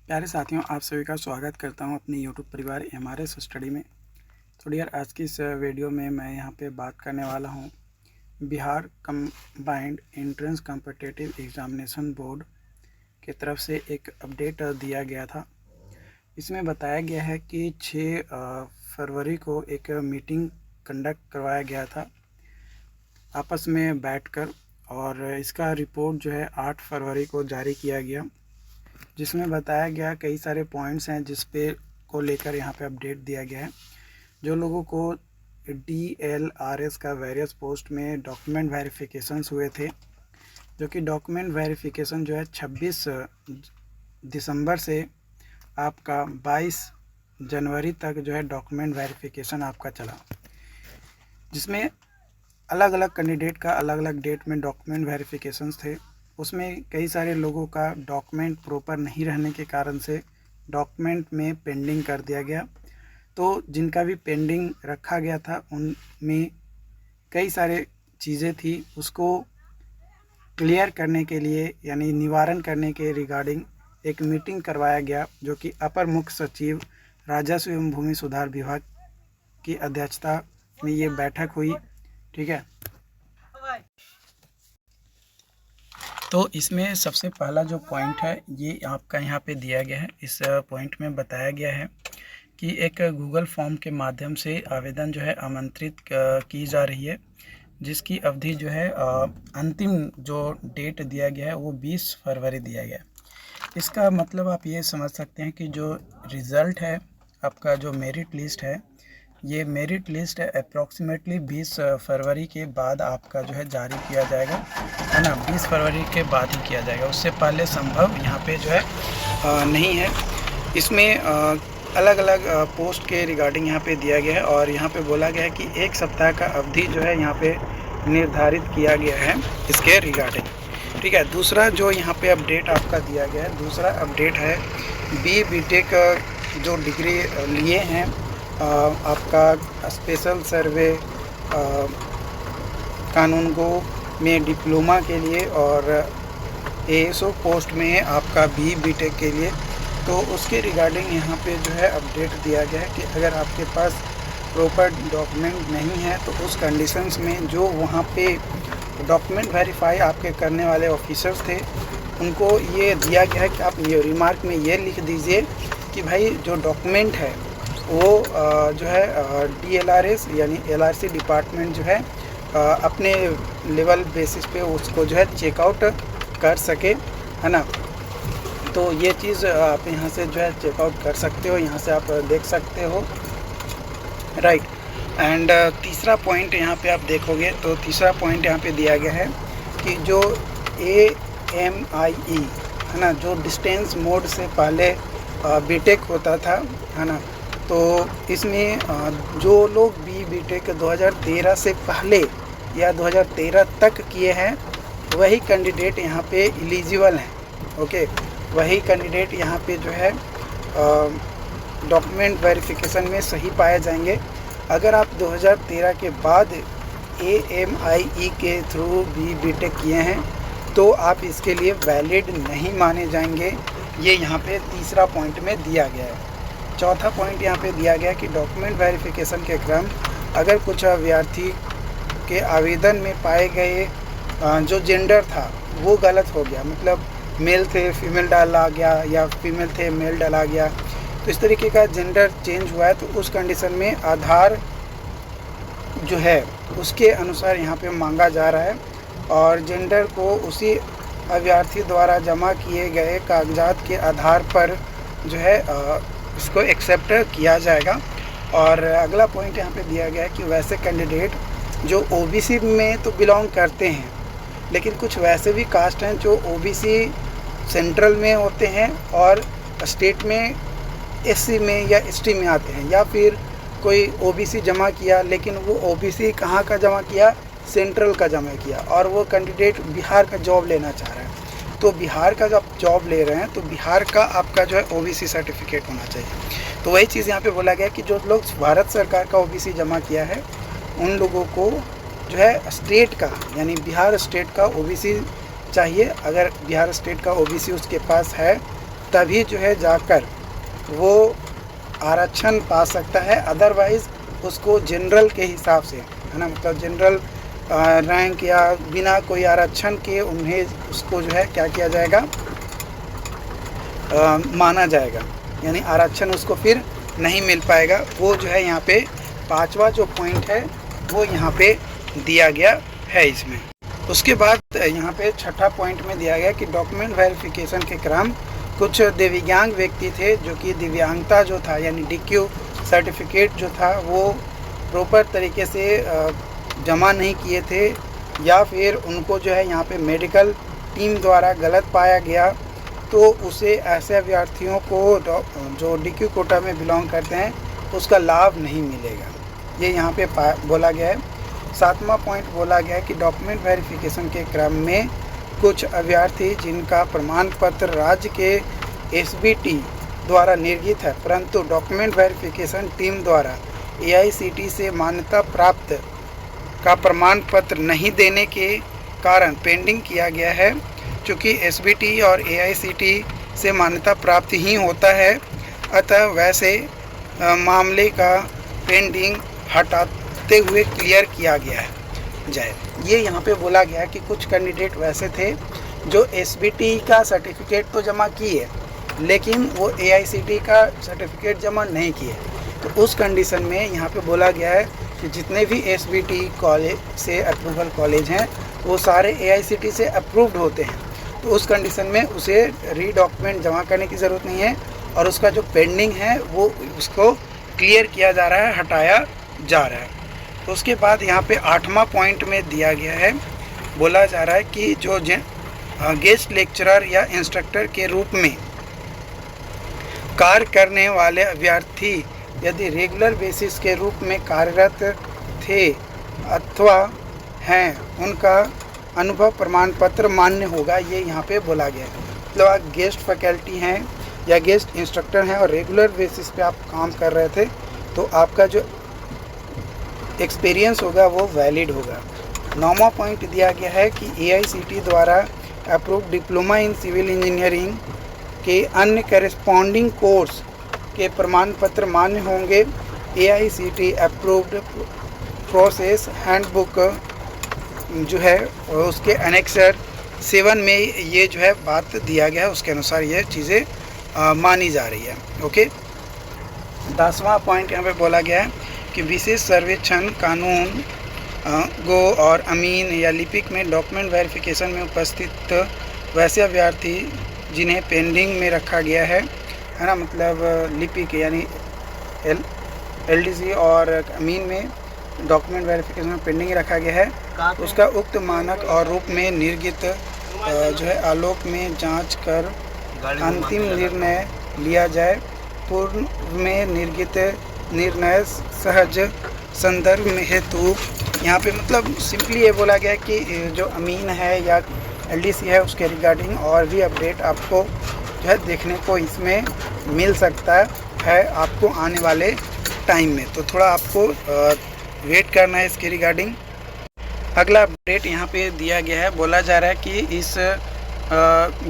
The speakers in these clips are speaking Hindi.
प्यारे साथियों, आप सभी का स्वागत करता हूं अपने यूट्यूब परिवार एमआरएस स्टडी में। तो यार, आज की इस वीडियो में मैं यहां पे बात करने वाला हूं Bihar combined entrance competitive examination board की तरफ से एक अपडेट दिया गया था। इसमें बताया गया है कि 6 फरवरी को एक मीटिंग कंडक्ट करवाया गया था आपस में बैठकर, और इसका रिपोर्ट जो है 8 फरवरी को जारी किया गया, जिसमें बताया गया कई सारे पॉइंट्स हैं जिस पे को लेकर यहाँ पे अपडेट दिया गया है। जो लोगों को DLRS का वेरियस पोस्ट में डॉक्यूमेंट वेरिफिकेशंस हुए थे, जो कि डॉक्यूमेंट वेरिफिकेशन जो है 26 दिसंबर से आपका 22 जनवरी तक जो है डॉक्यूमेंट वेरिफिकेशन आपका चला, जिसमें अलग अलग कैंडिडेट का अलग अलग डेट में डॉक्यूमेंट वेरिफिकेशंस थे। उसमें कई सारे लोगों का डॉक्यूमेंट प्रॉपर नहीं रहने के कारण से डॉक्यूमेंट में पेंडिंग कर दिया गया। तो जिनका भी पेंडिंग रखा गया था उनमें कई सारे चीज़ें थी, उसको क्लियर करने के लिए यानी निवारण करने के रिगार्डिंग एक मीटिंग करवाया गया, जो कि अपर मुख्य सचिव राजस्व एवं भूमि सुधार विभाग की अध्यक्षता में ये बैठक हुई। ठीक है, तो इसमें सबसे पहला जो पॉइंट है ये आपका यहाँ पे दिया गया है। इस पॉइंट में बताया गया है कि एक गूगल फॉर्म के माध्यम से आवेदन जो है आमंत्रित की जा रही है, जिसकी अवधि जो है अंतिम जो डेट दिया गया है वो 20 फरवरी दिया गया है। इसका मतलब आप ये समझ सकते हैं कि जो रिज़ल्ट है आपका, जो मेरिट लिस्ट है, ये मेरिट लिस्ट अप्रॉक्सीमेटली 20 फरवरी के बाद आपका जो है जारी किया जाएगा, है ना। 20 फरवरी के बाद ही किया जाएगा, उससे पहले संभव यहाँ पे जो है नहीं है। इसमें अलग अलग पोस्ट के रिगार्डिंग यहाँ पे दिया गया है, और यहाँ पे बोला गया है कि 1 सप्ताह का अवधि जो है यहाँ पे निर्धारित किया गया है इसके रिगार्डिंग। ठीक है, दूसरा जो यहाँ पे अपडेट आपका दिया गया है, दूसरा अपडेट है BTech जो डिग्री लिए हैं आपका स्पेशल सर्वे कानून गो में डिप्लोमा के लिए और ASO पोस्ट में आपका BTech के लिए, तो उसके रिगार्डिंग यहाँ पे जो है अपडेट दिया गया है कि अगर आपके पास प्रॉपर डॉक्यूमेंट नहीं है तो उस कंडीशंस में जो वहाँ पे डॉक्यूमेंट वेरीफाई आपके करने वाले ऑफिसर्स थे उनको ये दिया गया है कि आप ये रिमार्क में ये लिख दीजिए कि भाई जो डॉक्यूमेंट है वो जो है DLRS यानी LRC डिपार्टमेंट जो है अपने लेवल बेसिस पे उसको जो है चेकआउट कर सके, है ना। तो ये चीज़ आप यहाँ से जो है चेकआउट कर सकते हो, यहाँ से आप देख सकते हो, राइट। एंड तीसरा पॉइंट यहाँ पे आप देखोगे तो तीसरा पॉइंट यहाँ पे दिया गया है कि जो AMIE है ना, जो डिस्टेंस मोड से पहले BTech होता था, है ना, तो इसमें जो लोग BTech 2013 से पहले या 2013 तक किए हैं वही कैंडिडेट यहाँ पे एलिजिबल हैं। ओके, वही कैंडिडेट यहाँ पे जो है डॉक्यूमेंट वेरिफिकेशन में सही पाए जाएंगे। अगर आप 2013 के बाद AMIE के थ्रू BTech किए हैं तो आप इसके लिए वैलिड नहीं माने जाएंगे। ये यहाँ पे तीसरा पॉइंट में दिया गया है। चौथा पॉइंट यहाँ पे दिया गया कि डॉक्यूमेंट वेरिफिकेशन के क्रम अगर कुछ अभ्यर्थी के आवेदन में पाए गए जो जेंडर था वो गलत हो गया, मतलब मेल थे फीमेल डाला गया या फीमेल थे मेल डाला गया, तो इस तरीके का जेंडर चेंज हुआ है, तो उस कंडीशन में आधार जो है उसके अनुसार यहाँ पे मांगा जा रहा है, और जेंडर को उसी अभ्यर्थी द्वारा जमा किए गए कागजात के आधार पर जो है इसको एक्सेप्ट किया जाएगा। और अगला पॉइंट यहाँ पे दिया गया है कि वैसे कैंडिडेट जो OBC में तो बिलोंग करते हैं, लेकिन कुछ वैसे भी कास्ट हैं जो OBC सेंट्रल में होते हैं और स्टेट में SC में या ST में आते हैं, या फिर कोई OBC जमा किया लेकिन वो OBC कहाँ का जमा किया, सेंट्रल का जमा किया, और वो कैंडिडेट बिहार का जॉब लेना चाह रहा है, तो बिहार का जब जॉब ले रहे हैं तो बिहार का आपका जो है OBC सर्टिफिकेट होना चाहिए। तो वही चीज़ यहाँ पे बोला गया कि जो लोग भारत सरकार का OBC जमा किया है उन लोगों को जो है स्टेट का यानी बिहार स्टेट का OBC चाहिए। अगर बिहार स्टेट का OBC उसके पास है तभी जो है जाकर वो आरक्षण पा सकता है, अदरवाइज़ उसको जनरल के हिसाब से, है ना, मतलब जनरल रैंक या बिना कोई आरक्षण के उन्हें उसको जो है क्या किया जाएगा, माना जाएगा, यानी आरक्षण उसको फिर नहीं मिल पाएगा। वो जो है यहाँ पे 5वां जो पॉइंट है वो यहाँ पे दिया गया है इसमें। उसके बाद यहाँ पे 6ठा पॉइंट में दिया गया कि डॉक्यूमेंट वेरिफिकेशन के क्रम कुछ दिव्यांग व्यक्ति थे जो कि दिव्यांगता जो था यानी DQ सर्टिफिकेट जो था वो प्रॉपर तरीके से जमा नहीं किए थे, या फिर उनको जो है यहाँ पे मेडिकल टीम द्वारा गलत पाया गया, तो उसे ऐसे अभ्यर्थियों को जो DQ कोटा में बिलोंग करते हैं उसका लाभ नहीं मिलेगा, ये यहाँ पे बोला गया है। 7वां पॉइंट बोला गया है कि डॉक्यूमेंट वेरिफिकेशन के क्रम में कुछ अभ्यर्थी जिनका प्रमाण पत्र राज्य के SBT द्वारा निर्गत है परंतु डॉक्यूमेंट वेरिफिकेशन टीम द्वारा AICTE से मान्यता प्राप्त का प्रमाण पत्र नहीं देने के कारण पेंडिंग किया गया है। चूँकि SBT और AICTE से मान्यता प्राप्त ही होता है, अतः वैसे मामले का पेंडिंग हटाते हुए क्लियर किया गया है जाए। ये यहाँ पे बोला गया है कि कुछ कैंडिडेट वैसे थे जो SBT का सर्टिफिकेट तो जमा किए लेकिन वो AICTE का सर्टिफिकेट जमा नहीं किए, तो उस कंडीशन में यहाँ पे बोला गया है कि जितने भी SBT कॉलेज से अप्रूवल कॉलेज हैं वो सारे AICTE से अप्रूव्ड होते हैं, तो उस कंडीशन में उसे रीडॉक्यूमेंट जमा करने की ज़रूरत नहीं है और उसका जो पेंडिंग है वो उसको क्लियर किया जा रहा है, हटाया जा रहा है। तो उसके बाद यहाँ पे 8वां पॉइंट में दिया गया है, बोला जा रहा है कि जो गेस्ट लेक्चरर या इंस्ट्रक्टर के रूप में कार्य करने वाले अभ्यर्थी यदि रेगुलर बेसिस के रूप में कार्यरत थे अथवा हैं, उनका अनुभव प्रमाण पत्र मान्य होगा, ये यहाँ पे बोला गया है। मतलब आप गेस्ट फैकल्टी हैं या गेस्ट इंस्ट्रक्टर हैं और रेगुलर बेसिस पे आप काम कर रहे थे तो आपका जो एक्सपीरियंस होगा वो वैलिड होगा। 9वां पॉइंट दिया गया है कि AICTE द्वारा approved diploma in civil engineering के अन्य करेस्पॉन्डिंग कोर्स के प्रमाण पत्र मान्य होंगे। AICTE अप्रूव्ड प्रोसेस हैंडबुक जो है उसके एनेक्सर 7 में ये जो है बात दिया गया है, उसके अनुसार ये चीज़ें मानी जा रही है। ओके, 10वां पॉइंट यहाँ पे बोला गया है कि विशेष सर्वेक्षण कानून गो और अमीन या लिपिक में डॉक्यूमेंट वेरिफिकेशन में उपस्थित वैसे अभ्यर्थी जिन्हें पेंडिंग में रखा गया है ना, मतलब लिपिक यानी LDC और अमीन में डॉक्यूमेंट वेरिफिकेशन में पेंडिंग रखा गया है, उसका उक्त मानक और रूप में निर्गत जो है आलोक में जांच कर अंतिम निर्णय लिया जाए। पूर्व में निर्गत निर्णय सहज संदर्भ में हेतु यहाँ पे मतलब सिंपली ये बोला गया कि जो अमीन है या LDC है उसके रिगार्डिंग और भी अपडेट आपको जो है देखने को इसमें मिल सकता है आपको आने वाले टाइम में, तो थोड़ा आपको वेट करना है इसके रिगार्डिंग। अगला अपडेट यहाँ पे दिया गया है, बोला जा रहा है कि इस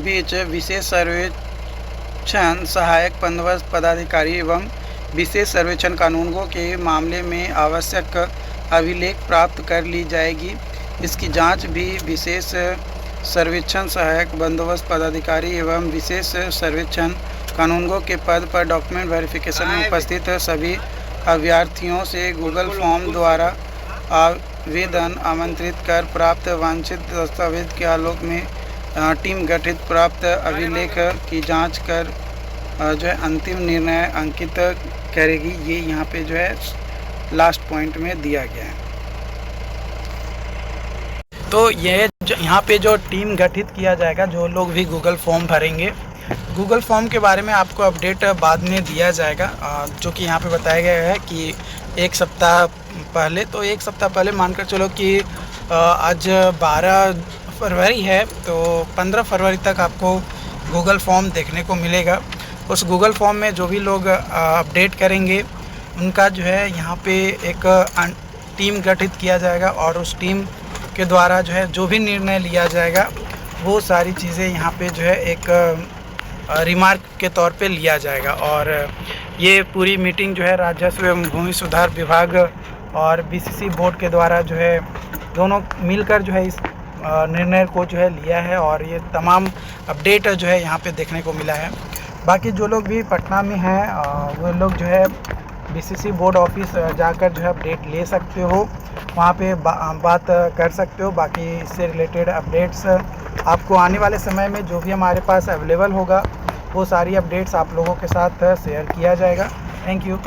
बीच विशेष सर्वेक्षण सहायक बंदोबस्त पदाधिकारी एवं विशेष सर्वेक्षण कानूनगो के मामले में आवश्यक अभिलेख प्राप्त कर ली जाएगी। इसकी जांच भी विशेष सर्वेक्षण सहायक बंदोबस्त पदाधिकारी एवं विशेष सर्वेक्षण कानूनगो के पद पर डॉक्यूमेंट वेरिफिकेशन में उपस्थित सभी अभ्यर्थियों से गूगल फॉर्म द्वारा आवेदन आमंत्रित कर प्राप्त वांछित दस्तावेज के आलोक में टीम गठित प्राप्त अभिलेख की जांच कर जो है अंतिम निर्णय अंकित करेगी। ये यहाँ पे जो है लास्ट पॉइंट में दिया गया है। तो ये यहाँ पे जो टीम गठित किया जाएगा, जो लोग भी गूगल फॉर्म भरेंगे, गूगल फॉर्म के बारे में आपको अपडेट बाद में दिया जाएगा, जो कि यहाँ पे बताया गया है कि 1 सप्ताह पहले, तो 1 सप्ताह पहले मानकर चलो कि आज 12 फरवरी है, तो 15 फरवरी तक आपको गूगल फॉर्म देखने को मिलेगा। उस गूगल फॉर्म में जो भी लोग अपडेट करेंगे उनका जो है यहाँ पे एक टीम गठित किया जाएगा और उस टीम के द्वारा जो है जो भी निर्णय लिया जाएगा वो सारी चीज़ें यहाँ पे जो है एक रिमार्क के तौर पे लिया जाएगा। और ये पूरी मीटिंग जो है राजस्व एवं भूमि सुधार विभाग और बीसीसी बोर्ड के द्वारा जो है दोनों मिलकर जो है इस निर्णय को जो है लिया है, और ये तमाम अपडेट जो है यहाँ पे देखने को मिला है। बाकी जो लोग भी पटना में हैं वो लोग जो है बीसीसी बोर्ड ऑफिस जाकर जो है अपडेट ले सकते हो, वहाँ पे बात कर सकते हो। बाकी इससे रिलेटेड अपडेट्स आपको आने वाले समय में जो भी हमारे पास अवेलेबल होगा वो सारी अपडेट्स आप लोगों के साथ शेयर किया जाएगा। Thank you.